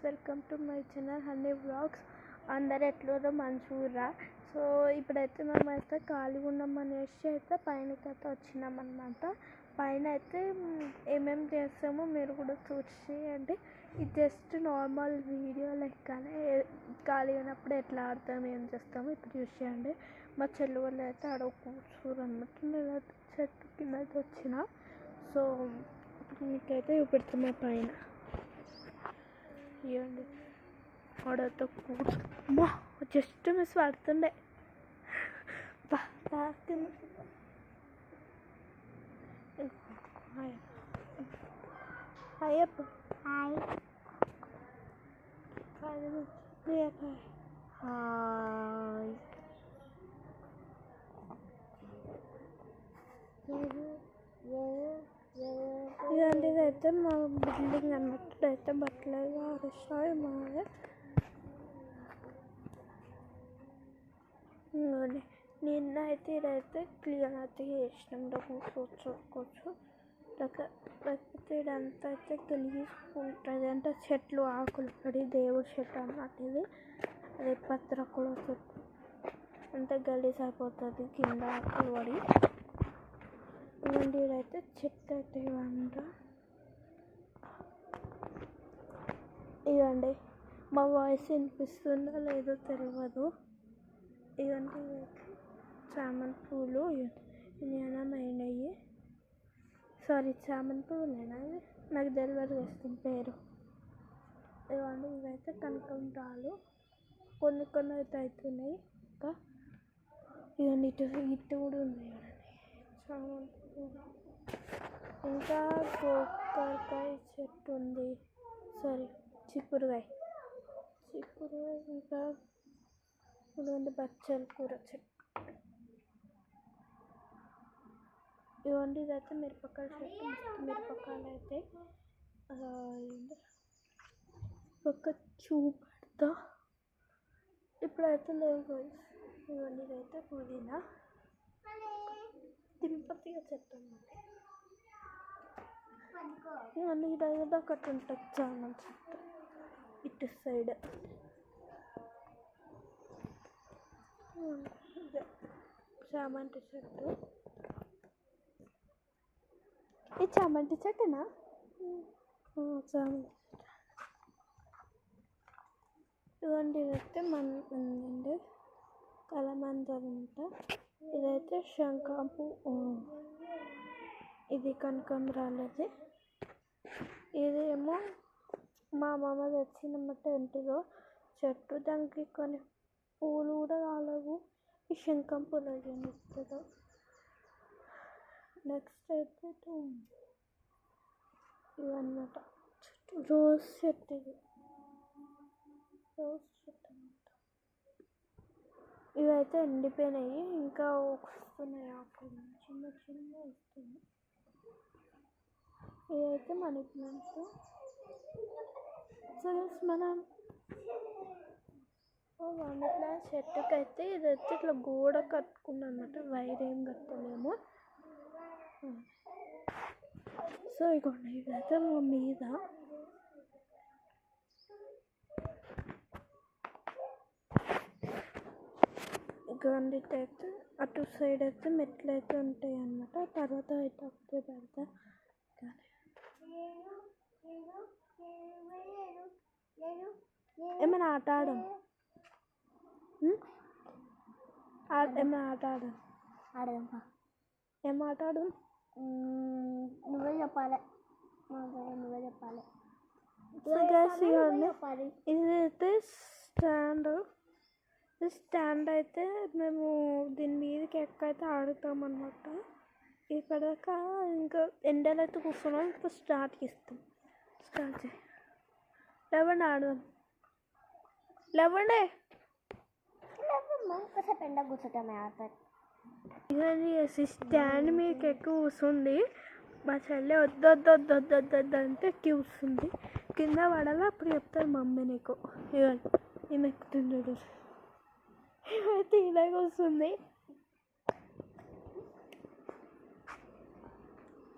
Welcome to my channel honey vlogs. అందరు ఎట్లున్నారో మంచిగా. So ఇప్పుడైతే మేమైతే ఖాళీగా ఉన్నామనేసి అయితే పైనకి అయితే వచ్చినామన్నమాట. పైన అయితే ఏమేమి చేస్తామో మీరు కూడా చూసేయండి. ఇది జస్ట్ నార్మల్ వీడియో లెక్కనే. ఖాళీ ఉన్నప్పుడు ఎట్లా ఆడతాము ఏం చేస్తాము ఇప్పుడు చూసేయండి. మా చెల్లి వాళ్ళు అయితే ఆడ కూర్చోరు అన్నమాట. నేనైతే చెట్టు కింద అయితే వచ్చిన. సో మీకైతే చూపెడుతున్నా పైన ఇవ్వండి. ఆడతో కూర్చో జస్ట్ మిస్ పడుతుండే అయ్యప్ప హాయ్ ఇదండి. ఇదైతే మా బిల్డింగ్ అన్నట్టు. ఇదైతే బట్టలు ఆరేసాయి మాదే. నిన్న అయితే ఇదైతే క్లీన్ అయితే చేసినాం. కూర్చోవచ్చు లేకపోతే ఇదంతా అయితే గలీజుకుంటుంది. అంటే చెట్లు ఆకులు పడి దేవుడి చెట్టు అన్నట్టు. ఇది అదే పత్రకుల చెట్టు అంతా గలీజ్ అయిపోతుంది కింద ఆకులు పడి. ఇవ్వండి ఇదైతే చెట్టు అయితే ఇవ్వండి. ఇవ్వండి మా వాయిస్ వినిపిస్తుందో లేదో తెలియదు. ఇవన్నీ చామంతి పూలు అయినాయి. సారీ చామంతి పూలేనా ఇది నాకు డెలివరీ చేస్తుంది పేరు. ఇవన్నీ ఇవైతే కనకాంబరాలు కొన్ని అయితే అవుతున్నాయి. ఇంకా ఇవన్నీ ఇటు కూడా ఉన్నాయి చామంతి పూలు. ఇంకా గోకరకాయ చెట్టు ఉంది. సారీ చిక్కుడుకాయ. ఇంకా ఇదిగోండి బచ్చల కూర చెట్టు. ఇవ్వండి ఇదైతే మిరపకాయల చెట్టు. మిరపకాయలు అయితే ఒక చూపెడతా. ఇప్పుడైతే లేవు. ఇవన్నీ ఇదైతే పుదీనా తిరుపతిగా చెట్టు అన్నమాట. ఇవన్నీ ఇదైతే ఒకటి ఉంటుంది చామంతి చెట్టు ఇటు సైడ్. చామంతి చెట్టు. ఈ చామంతి చెట్టునా? చామంతి చెట్టు. ఇవన్నీ ఇదైతే మంది కలమందరు అంట. ఇదైతే శంఖపు. ఇది కనకాంబరాలది. ఇదేమో మా అమ్మమ్మ తెచ్చినమాట ఇంటిలో చెట్టు. దానికి కొన్ని పూలు కూడా రాలేవు. ఈ శంఖం పూలు ఇస్తుందో. నెక్స్ట్ అయితే ఇవన్నమాట చెట్టు. రోజ్ చెట్టు. ఇది రోజ్ చెట్టు అన్నమాట. ఇవైతే ఎండిపోయినాయి. ఇంకా వస్తున్నాయి ఆకులు చిన్న వస్తున్నాయి. ఇదైతే మనీ ప్లాంట్. సో మనం మనీ ప్లాంట్ చెట్టుకైతే ఇదైతే ఇట్లా గోడ కట్టుకున్నాం అన్నమాట. వైర్ ఏం కట్టలేము. సో ఇదిగోండి ఇదైతే మా మీద. ఇదిగోండి అయితే అటు సైడ్ అయితే మెట్లు అయితే ఉంటాయి అన్నమాట. తర్వాత అయితే అప్పుడే పెడతా. ఏమైనా ఆట ఆడం ఏమైనా ఆట ఆడదాం. ఏం ఆట ఆడదాం? నువ్వే చెప్పాలి. ఇదైతే స్టాండ్ అయితే మేము దీని మీదకి ఎక్కైతే ఆడుతామన్నమాట. ఇక్కడ ఇంకా ఎండలు అయితే కూర్చున్నాం. ఇప్పుడు స్టార్ట్ చేయి. లేవండి ఆడదాం. లేవండి ఎండ కూర్చుంటామే ఆడతారు. ఇక స్టాండ్ మీకు ఎక్కువ కూర్చుంది. మా చెల్లె వద్దు అంటే ఎక్కి కూర్చుంది. కింద పడాలా అప్పుడు చెప్తారు మమ్మీ నీకు. ఇవ్వండి ఈమె ఎక్కుతుంది. ఇవైతే ఇలాగ వస్తుంది.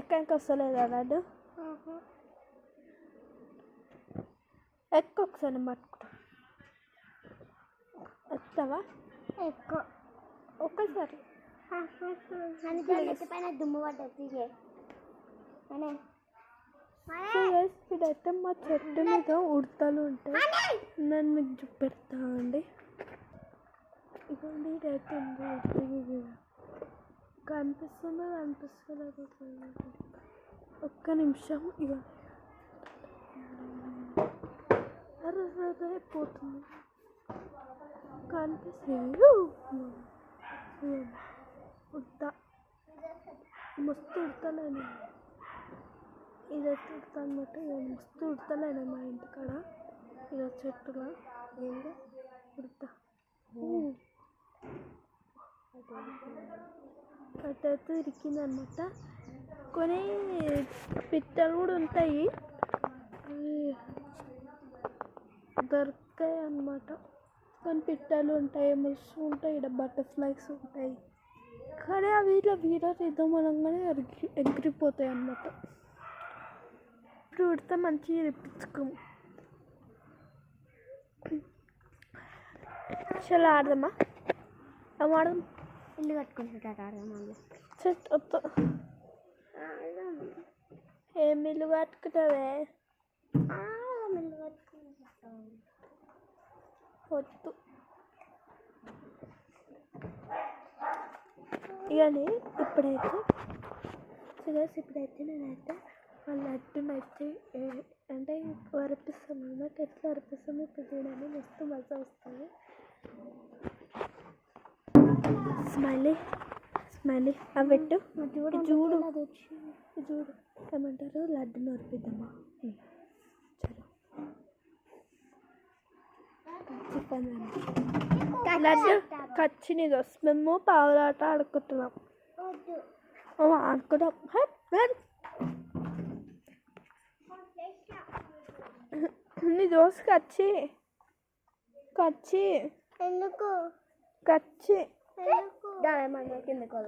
ఎక్కడికి వస్తలేదా లడ్డు? ఎక్కువ ఒకసారి పట్టుకుంటా. వస్తావా? ఎక్కువ ఒక్కసారి అందుకే నెత్తి పైన దుమ్ము పడ్డది. ఇదైతే మా చెట్టు మీద ఉడతలు ఉంటాయి. నేను మీకు చూపెడతా అండి. ఇదిగోండి, ఇదైతే ఉంది ఉడతలు. కనిపిస్తలేదు. ఒక్క నిమిషం. ఇవ్వండి, అరే పోతుంది. కనిపిస్తుంది ఉడత. మస్తు ఉడతలేను. ఇదైతే ఉడత అనమాట. మస్తు ఉడతలేను మా ఇంటికాడ. ఇలా చెట్టులో ఏంటి ఉడత. అటైతే ఇరికింది అనమాట. కొన్ని పిట్టలు కూడా ఉంటాయి, దొరుకుతాయి అన్నమాట. కొన్ని పిట్టలు ఉంటాయి, మస్తు ఉంటాయి. ఇక్కడ బటర్ఫ్లైస్ ఉంటాయి, కానీ అవి ఇట్లా వీడియో అనగానే ఎగిరిపోతాయి అన్నమాట. ఇప్పుడు ఉడితే మంచిగా ఇరిపించుకోము. చాలా ఆడదామా? ఆడదాం. ఇల్లు కట్టుకుంటుంటారు ఆడదాం. చెట్టు ఏం ఇల్లు కట్టుకుంటావే? వద్దు. ఇవన్నీ ఇప్పుడైతే నేనైతే వాళ్ళ లడ్డునైతే అంటే వరపిస్తాను అన్నమాట. ఎట్లా వరపిస్తాము ఇప్పుడు చూడండి. మస్తు మజా వస్తుంది. స్మైలీ అవి పెట్టు. చూడు ఏమంటారు, లడ్డుని వరిపిద్దామా? చలో చెప్పండి. లడ్డు కచ్చిని మేము పావులాట ఆడుకుంటున్నాం. ఆడుకుంటాం. నీ దోస్త్ కచ్చి ఎందుకు కచ్చి కిందకు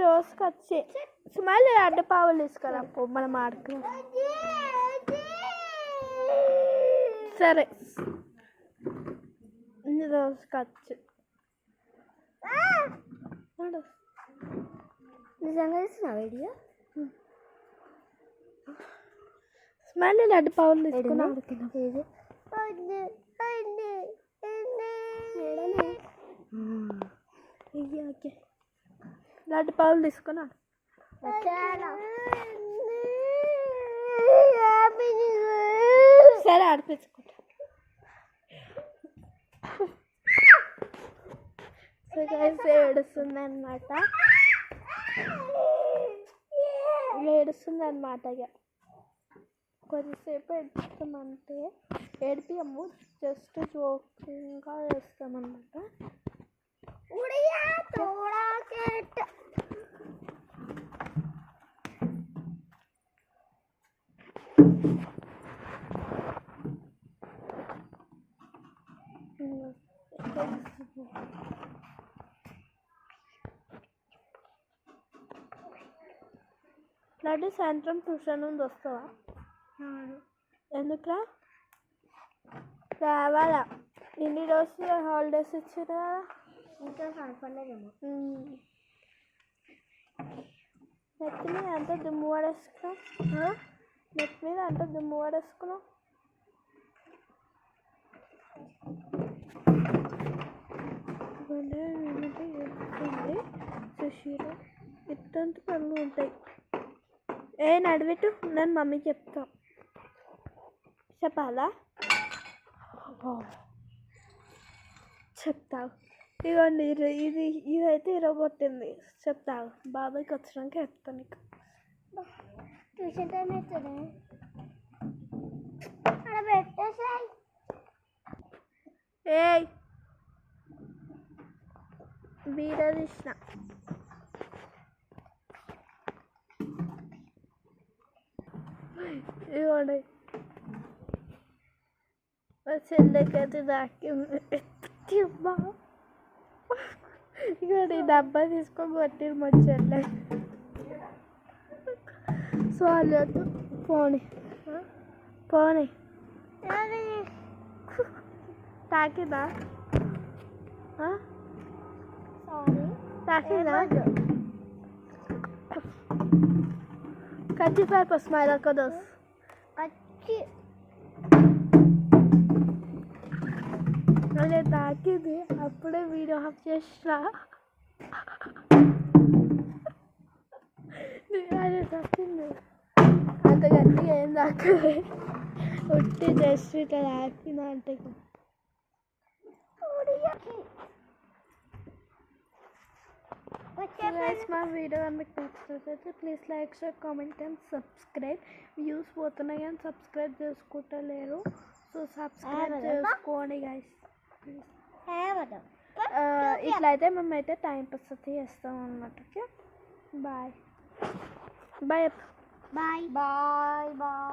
రోజుకి వచ్చి మళ్ళీ అడ్డ పావులు తీసుకురా పో, మనం ఆడుకున్నాం. సరే, రోజుకి వచ్చి నిజంగా ఇస్తున్నా వీడియో. మళ్ళీ అడ్డ పావులు తీసుకుని ఆడుకున్నాం. ఓకే, లడ్డు పావులు తీసుకున్నా. సరే ఆడిపించుకుంటా. ఏడుస్తుంది అనమాట. ఇక కొద్దిసేపు ఏడుస్తామంటే ఏడిపియము, జస్ట్ జోకింగ్గా వేస్తామన్నమాట. లడ్డు సాయంత్రం ట్యూషన్ నుండి వస్తావా? ఎందుకురా? రావాలా? ఎన్ని రోజులు హాలిడేస్ ఇచ్చారు కదా? ఇంకా కనపడలేదేమో. నెత్తి మీద అంతా దుమ్ము పడేసుకున్నావు. నెత్తి మీద అంతా దుమ్ము పడేసుకున్నావు. సుశీల ఇట్లాంటి పనులు ఉంటాయి. నడివిట్టు, నేను మమ్మీకి చెప్తా. చెప్పాలా? చెప్తావు. ఇదిగోండి, ఇదైతే ఇరగొట్టింది. చెప్తావు, బాబాయ్కి వచ్చినాక చెప్తాను నీకు. ట్యూషన్ టైం అవుతుంది అక్కడ పెట్టేసాయి. బీర తీసిన. ఇవ్వండి, చెల్లెకైతే దాకింది. ఇక డబ్బా తీసుకొని కొట్టిరు మా చెల్లె. సాలెట్టు పోనీ పోనీ తాకిందా సారీ తాకిందా కచ్చి పేప స్మైల్ కదోస్ వచ్చి అదే తాకింది అప్పుడే వీడియో ఆఫ్ చేసిన అదే తాకింది అంత గట్టిగా ఏం తాకలే ఉట్టి జస్ట్ ఇట్లా తాకిన అంటే guys, మా వీడియో మీకు నచ్చినట్లయితే please like share comment and subscribe. Views పోతున్నాయి అని సబ్స్క్రైబ్ చేసుకుంటలేరు, సో సబ్స్క్రైబ్ చేసుకోండి గైస్ ప్లీజ్. ఇట్లయితే మేమైతే టైం పాస్ అయితే చేస్తాం అన్నమాట. Okay bye bye bye bye bye.